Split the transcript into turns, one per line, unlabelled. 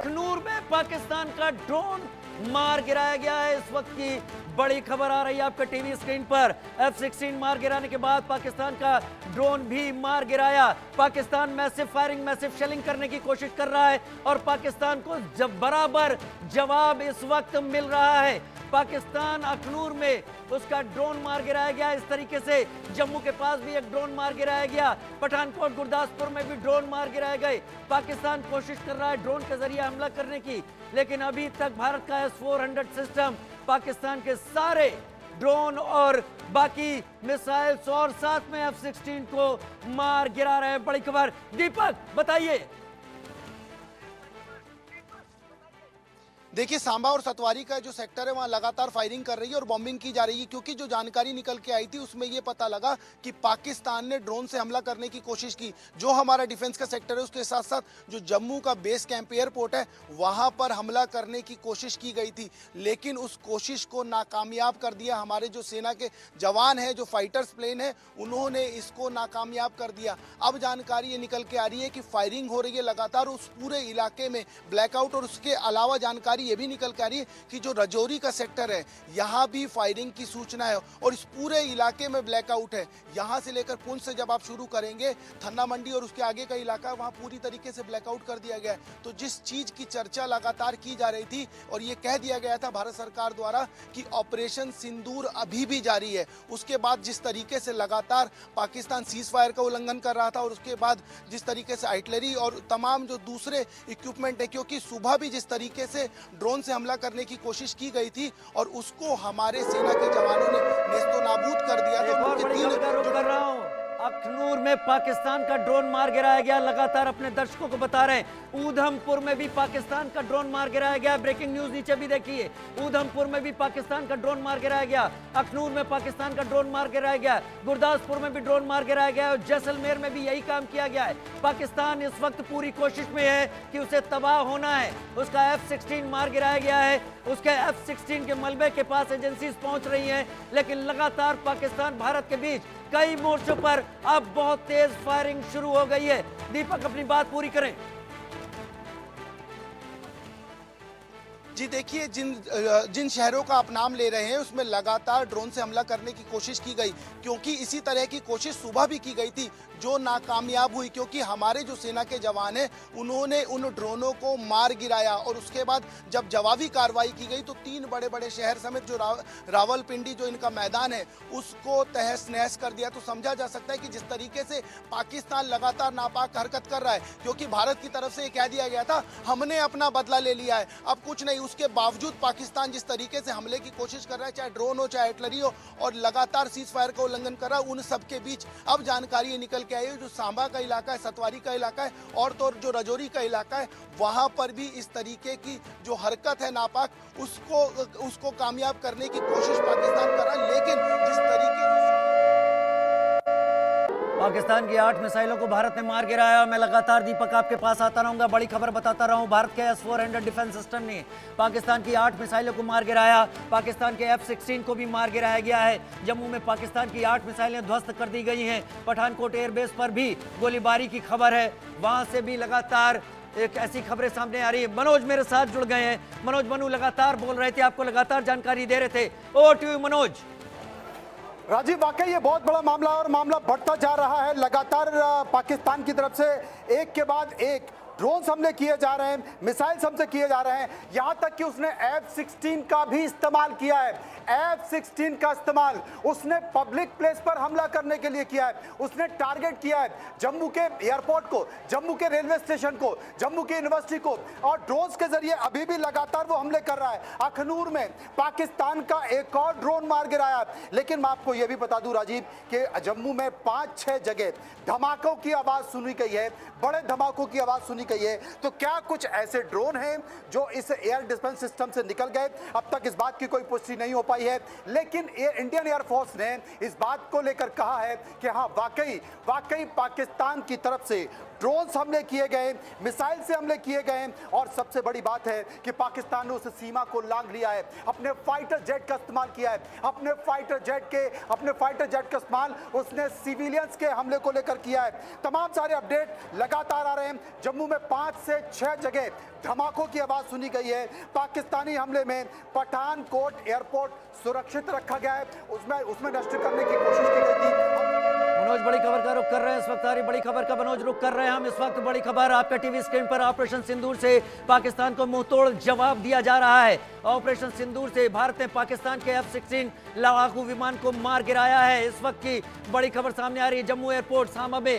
अखनूर में पाकिस्तान का ड्रोन मार गिराया गया है। इस वक्त की बड़ी खबर आ रही है आपके टीवी स्क्रीन पर। F-16 मार गिराने के बाद पाकिस्तान का ड्रोन भी मार गिराया। Pakistan massive firing, massive shelling करने की कोशिश कर रहा है और पाकिस्तान को जब बराबर जवाब इस वक्त मिल रहा है। पाकिस्तान अखनूर में उसका ड्रोन मार गिराया गया। इस तरीके से जम्मू के पास भी एक ड्रोन मार गिराया गया। पठानकोट, गुरदासपुर में भी ड्रोन मार गिराए गए। पाकिस्तान कोशिश कर रहा है ड्रोन के जरिए हमला करने की, लेकिन अभी तक भारत का S-400 सिस्टम पाकिस्तान के सारे ड्रोन और बाकी मिसाइल्स और साथ में F-16 को मार गिरा रहे हैं। बड़ी खबर, दीपक बताइए।
देखिए, सांबा और सतवारी का जो सेक्टर है वहाँ लगातार फायरिंग कर रही है और बॉम्बिंग की जा रही है, क्योंकि जो जानकारी निकल के आई थी उसमें ये पता लगा कि पाकिस्तान ने ड्रोन से हमला करने की कोशिश की। जो हमारा डिफेंस का सेक्टर है उसके साथ साथ जो जम्मू का बेस कैंप एयरपोर्ट है वहाँ पर हमला करने की कोशिश की गई थी, लेकिन उस कोशिश को नाकामयाब कर दिया। हमारे जो सेना के जवान हैं, जो फाइटर्स प्लेन है, उन्होंने इसको नाकामयाब कर दिया। अब जानकारी ये निकल के आ रही है कि फायरिंग हो रही है लगातार उस पूरे इलाके में, ब्लैकआउट। और उसके अलावा जानकारी ये भी निकल के आ रही है कि जो रजौरी का सेक्टर है यहां भी फायरिंग की सूचना है और इस पूरे इलाके में ब्लैकआउट है। यहां से लेकर पुंछ से जब आप शुरू करेंगे, थन्ना मंडी और उसके आगे का इलाका, वहां पूरी तरीके से ब्लैकआउट कर दिया गया है। तो जिस चीज की चर्चा लगातार की जा रही थी और ये कह दिया गया था भारत सरकार द्वारा कि ऑपरेशन सिंदूर अभी भी जारी है, उसके बाद जिस तरीके से लगातार पाकिस्तान सीज फायर का उल्लंघन कर रहा था और उसके बाद जिस तरीके से आर्टिलरी और तमाम जो दूसरे इक्विपमेंट है, क्योंकि सुबह भी जिस तरीके से ड्रोन से हमला करने की कोशिश की गई थी और उसको हमारे सेना के जवानों ने नेस्तो नाबूद कर दिया था।
अखनूर में पाकिस्तान का ड्रोन मार गिराया गया। लगातार अपने दर्शकों को बता रहे हैं, ऊधमपुर में भी पाकिस्तान का ड्रोन मार गिराया गया। ब्रेकिंग न्यूज नीचे भी देखिए, ऊधमपुर में भी पाकिस्तान का ड्रोन मार गिराया गया। अखनूर में पाकिस्तान का ड्रोन मार गिराया गया। गुरदासपुर में भी ड्रोन मार गिराया गया और जैसलमेर में भी यही काम किया गया है। पाकिस्तान इस वक्त पूरी कोशिश में है कि उसे तबाह होना है। उसका F-16 मार गिराया गया है। उसके F-16 के मलबे के पास एजेंसीज पहुंच रही हैं, लेकिन लगातार पाकिस्तान भारत के बीच कई मोर्चों पर अब बहुत तेज फायरिंग शुरू हो गई है। दीपक अपनी बात पूरी करें।
जी देखिए, जिन शहरों का आप नाम ले रहे हैं उसमें लगातार ड्रोन से हमला करने की कोशिश की गई, क्योंकि इसी तरह की कोशिश सुबह भी की गई थी जो नाकामयाब हुई, क्योंकि हमारे जो सेना के जवान हैं उन्होंने उन ड्रोनों को मार गिराया और उसके बाद जब जवाबी कार्रवाई की गई तो 3 बड़े बड़े शहर समेत जो रावलपिंडी जो इनका मैदान है उसको तहस नहस कर दिया। तो समझा जा सकता है कि जिस तरीके से पाकिस्तान लगातार नापाक हरकत कर रहा है, क्योंकि भारत की तरफ से ये कह दिया गया था हमने अपना बदला ले लिया है, अब कुछ नहीं। उसके बावजूद पाकिस्तान जिस तरीके से हमले की कोशिश कर रहा है, चाहे ड्रोन हो चाहे आर्टिलरी हो, और लगातार सीज फायर का उल्लंघन कर रहा है, उन सब के बीच अब जानकारी निकल के आई है जो सांबा का इलाका है, सतवारी का इलाका है और तो जो रजौरी का इलाका है, वहां पर भी इस तरीके की जो हरकत है नापाक, उसको कामयाब करने की कोशिश पाकिस्तान कर रहा है। लेकिन जिस तरीके
पाकिस्तान की 8 मिसाइलों को भारत ने मार गिराया। मैं लगातार दीपक आपके पास आता रहूंगा, बड़ी खबर बताता रहूं। भारत के S-400 डिफेंस सिस्टम ने पाकिस्तान की 8 मिसाइलों को मार गिराया। पाकिस्तान के F-16 को भी मार गिराया गया है। जम्मू में पाकिस्तान की 8 मिसाइलें ध्वस्त कर दी गई हैं। पठानकोट एयरबेस पर भी गोलीबारी की खबर है, वहां से भी लगातार एक ऐसी खबरें सामने आ रही है। मनोज मेरे साथ जुड़ गए हैं। मनोज, मनु लगातार बोल रहे थे, आपको लगातार जानकारी दे रहे थे। Over to you Manoj.
Rajeev, वाकई ये बहुत बड़ा मामला और मामला बढ़ता जा रहा है। लगातार पाकिस्तान की तरफ से एक के बाद एक ड्रोन हमले किए जा रहे हैं, मिसाइल हमसे किए जा रहे हैं, यहां तक कि उसने F-16 का भी इस्तेमाल किया है। F-16 का इस्तेमाल उसने पब्लिक प्लेस पर हमला करने के लिए किया है। उसने टारगेट किया है जम्मू के एयरपोर्ट को, जम्मू के रेलवे स्टेशन को, जम्मू की यूनिवर्सिटी को, और ड्रोन के जरिए अभी भी लगातार वो हमले कर रहा है। अखनूर में पाकिस्तान का एक और ड्रोन मार गिराया। लेकिन मैं आपको यह भी बता दूं राजीव कि जम्मू में 5-6 जगह धमाकों की आवाज सुनी गई है, बड़े धमाकों की आवाज सुनी गई है। तो क्या कुछ ऐसे ड्रोन हैं जो इस एयर डिफेंस सिस्टम से निकल गए? अब तक इस बात की कोई पुष्टि नहीं हो पाई है, लेकिन इंडियन एयरफोर्स ने इस बात को लेकर कहा है कि हाँ, वाकई पाकिस्तान की तरफ से ड्रोन हमले किए गए, मिसाइल से हमले किए गए, और सबसे बड़ी बात है कि पाकिस्तान ने उस सीमा को लांघ लिया है। अपने फाइटर जेट का इस्तेमाल किया है, अपने फाइटर जेट का इस्तेमाल उसने सिविलियंस के हमले को लेकर किया है। तमाम सारे अपडेट लगातार आ रहे हैं। जम्मू में 5 से 6 जगह धमाकों की आवाज सुनी गई है। पाकिस्तानी हमले में पठानकोट एयरपोर्ट सुरक्षित रखा गया है, उसमें नष्ट करने की कोशिश की गई थी।
मनोज बड़ी खबर का रुख कर रहे हैं इस वक्त, आ रही बड़ी खबर का मनोज रुख कर रहे हैं हम इस वक्त। बड़ी खबर आपका टीवी स्क्रीन पर, ऑपरेशन सिंदूर से पाकिस्तान को मुंहतोड़ जवाब दिया जा रहा है। ऑपरेशन सिंदूर से भारत ने पाकिस्तान के F-16 लड़ाकू विमान को मार गिराया है। इस वक्त की बड़ी खबर सामने आ रही है। जम्मू एयरपोर्ट सामा में